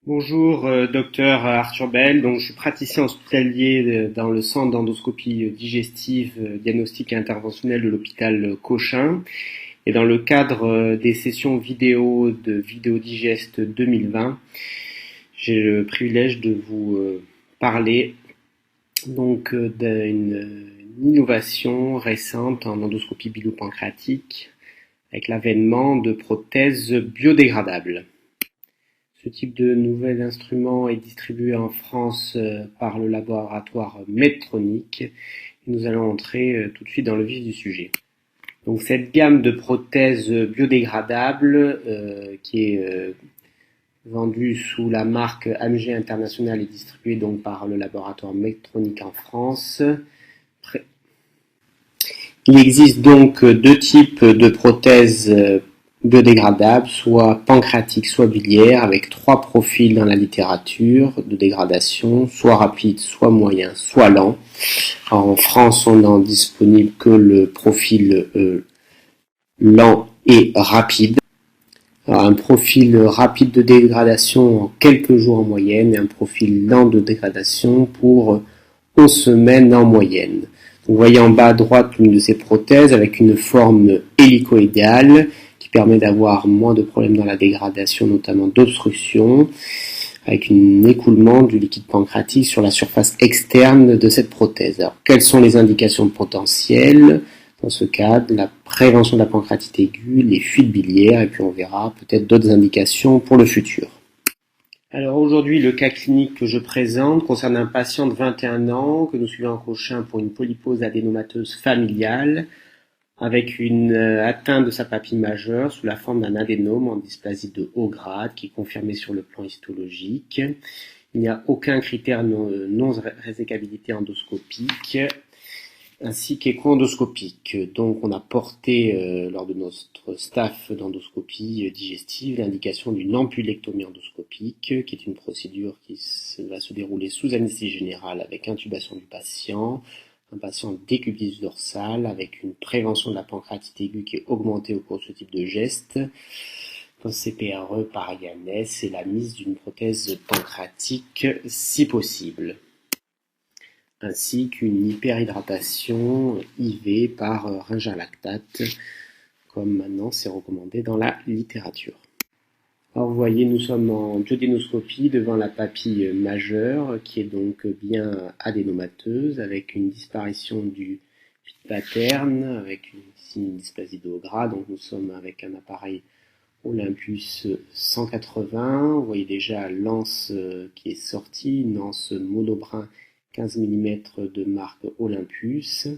Bonjour, docteur Arthur Bell. Donc, je suis praticien hospitalier dans le centre d'endoscopie digestive, diagnostique et interventionnelle de l'hôpital Cochin. Et dans le cadre des sessions vidéo de Vidéodigest 2020, j'ai le privilège de vous parler d'une innovation récente en endoscopie bilo-pancréatique avec l'avènement de prothèses biodégradables. Ce type de nouvel instrument est distribué en France par le laboratoire Medtronic. Nous allons entrer tout de suite dans le vif du sujet. Donc cette gamme de prothèses biodégradables qui est vendue sous la marque AMG International et distribuée donc par le laboratoire Medtronic en France. Il existe donc deux types de prothèses biodégradables, soit pancréatiques, soit biliaires, avec trois profils dans la littérature de dégradation, soit rapide, soit moyen, soit lent. Alors, en France, on n'en disponible que le profil lent et rapide. Alors, un profil rapide de dégradation en quelques jours en moyenne et un profil lent de dégradation pour 11 semaines en moyenne. Vous voyez en bas à droite l'une de ces prothèses avec une forme hélicoïdale qui permet d'avoir moins de problèmes dans la dégradation, notamment d'obstruction, avec un écoulement du liquide pancréatique sur la surface externe de cette prothèse. Alors, quelles sont les indications potentielles dans ce cadre? La prévention de la pancréatite aiguë, les fuites biliaires, et puis on verra peut-être d'autres indications pour le futur. Alors aujourd'hui, le cas clinique que je présente concerne un patient de 21 ans que nous suivons en Cochin pour une polypose adénomateuse familiale avec une atteinte de sa papille majeure sous la forme d'un adénome en dysplasie de haut grade qui est confirmé sur le plan histologique. Il n'y a aucun critère non-résécabilité endoscopique ainsi qu'écho-endoscopique. Donc on a porté lors de notre staff d'endoscopie digestive l'indication d'une ampulectomie endoscopique qui est une procédure qui va se dérouler sous anesthésie générale avec intubation du patient, un patient décubitus dorsal avec une prévention de la pancréatite aiguë qui est augmentée au cours de ce type de geste, post-CPRE par IANS et la mise d'une prothèse pancréatique si possible, ainsi qu'une hyperhydratation IV par ringerlactate, comme maintenant c'est recommandé dans la littérature. Alors vous voyez, nous sommes en duodénoscopie devant la papille majeure qui est donc bien adénomateuse avec une disparition du pit pattern avec une dysplasie de haut grade. Donc nous sommes avec un appareil Olympus 180. Vous voyez déjà l'anse qui est sortie, une anse monobrin 15 mm de marque Olympus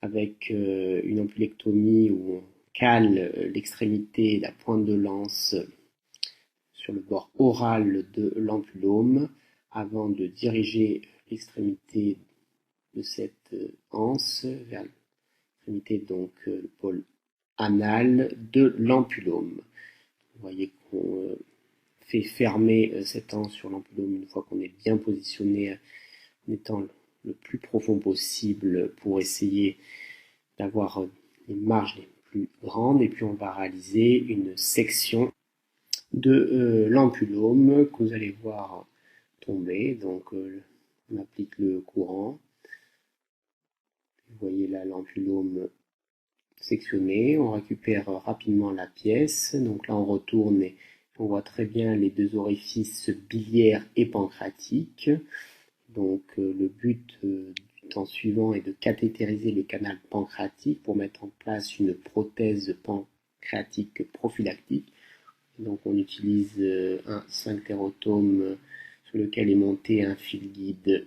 avec une ampulectomie où on cale l'extrémité, la pointe de l'anse sur le bord oral de l'ampulome avant de diriger l'extrémité de cette anse vers l'extrémité, donc le pôle anal de l'ampulome. Vous voyez qu'on fait fermer cette anse sur l'ampulome une fois qu'on est bien positionné en étant le plus profond possible pour essayer d'avoir les marges les plus grandes, et puis on va réaliser une section de l'ampulome que vous allez voir tomber. Donc on applique le courant. Vous voyez là l'ampulome sectionné. On récupère rapidement la pièce. Donc là on retourne et on voit très bien les deux orifices biliaires et pancréatiques. Donc le but du temps suivant est de cathétériser le canal pancréatique pour mettre en place une prothèse pancréatique prophylactique. Donc on utilise un sphinctérotome sur lequel est monté un fil guide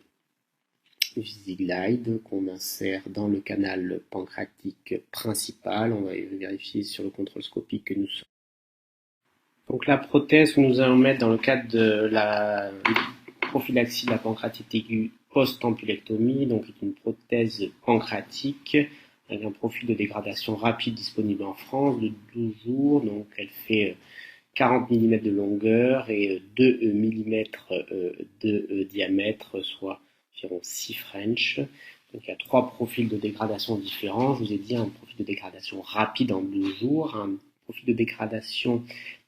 VisiGlide qu'on insère dans le canal pancréatique principal. On va vérifier sur le contrôle scopique que nous sommes. Donc la prothèse que nous allons mettre dans le cadre de la prophylaxie de la pancréatite aiguë post-ampulectomie, donc est une prothèse pancréatique avec un profil de dégradation rapide disponible en France de 12 jours. Donc elle fait 40 mm de longueur et 2 mm de diamètre, soit environ 6 French. Donc il y a trois profils de dégradation différents. Je vous ai dit un profil de dégradation rapide en 2 jours, un profil de dégradation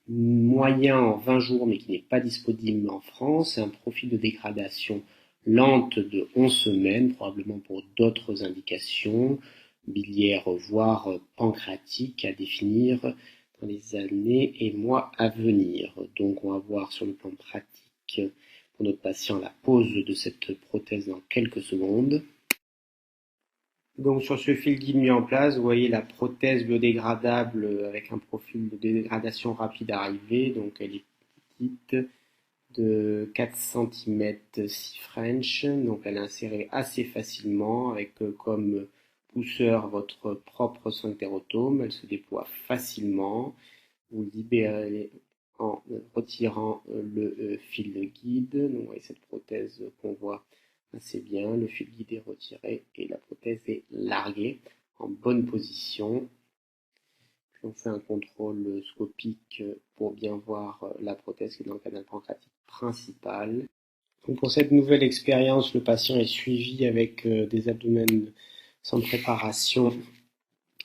moyen en 20 jours mais qui n'est pas disponible en France, c'est un profil de dégradation lente de 11 semaines, probablement pour d'autres indications biliaires voire pancréatiques à définir dans les années et mois à venir. Donc on va voir sur le plan pratique pour notre patient la pose de cette prothèse dans quelques secondes. Donc sur ce fil guide mis en place, vous voyez la prothèse biodégradable avec un profil de dégradation rapide arrivée. Donc elle est petite, de 4 cm 6 French. Donc elle est insérée assez facilement avec comme pousseur votre propre sphinctérotome. Elle se déploie facilement. Vous libérez en retirant le fil guide. Donc vous voyez cette prothèse qu'on voit assez bien, le fil guide est retiré et la prothèse est larguée en bonne position. Puis on fait un contrôle scopique pour bien voir la prothèse qui est dans le canal pancréatique principal. Donc pour cette nouvelle expérience, le patient est suivi avec des abdomens sans préparation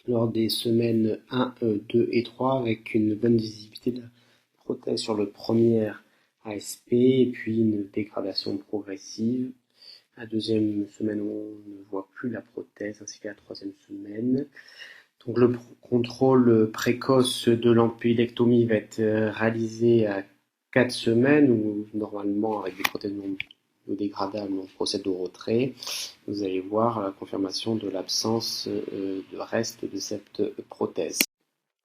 lors des semaines 1, 2 et 3 avec une bonne visibilité de la prothèse sur le premier ASP et puis une dégradation progressive. La deuxième semaine, on ne voit plus la prothèse, ainsi que la troisième semaine. Donc le contrôle précoce de l'ampulectomie va être réalisé à 4 semaines, où normalement, avec des prothèses non biodégradables, on procède au retrait. Vous allez voir la confirmation de l'absence de reste de cette prothèse.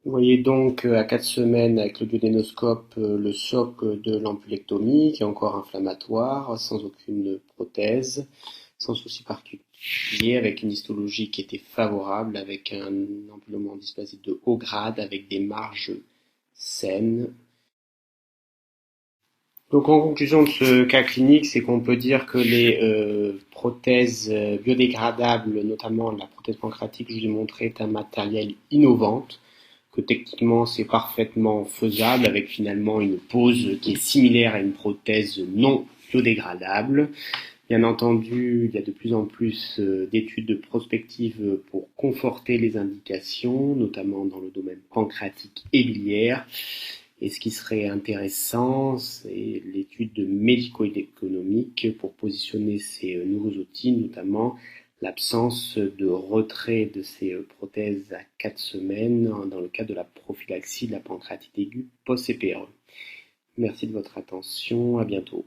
Vous voyez donc à 4 semaines avec le duodénoscope le soc de l'ampulectomie qui est encore inflammatoire, sans aucune prothèse, sans souci particulier, avec une histologie qui était favorable, avec un empilement dysplasique de haut grade, avec des marges saines. Donc en conclusion de ce cas clinique, c'est qu'on peut dire que les prothèses biodégradables, notamment la prothèse pancréatique que je vous ai montrée, est un matériel innovant, que techniquement c'est parfaitement faisable avec finalement une pose qui est similaire à une prothèse non biodégradable. Bien entendu, il y a de plus en plus d'études prospectives pour conforter les indications, notamment dans le domaine pancréatique et biliaire. Et ce qui serait intéressant, c'est l'étude médico-économique pour positionner ces nouveaux outils, notamment l'absence de retrait de ces prothèses à 4 semaines dans le cadre de la prophylaxie de la pancréatite aiguë post-CPRE. Merci de votre attention, à bientôt.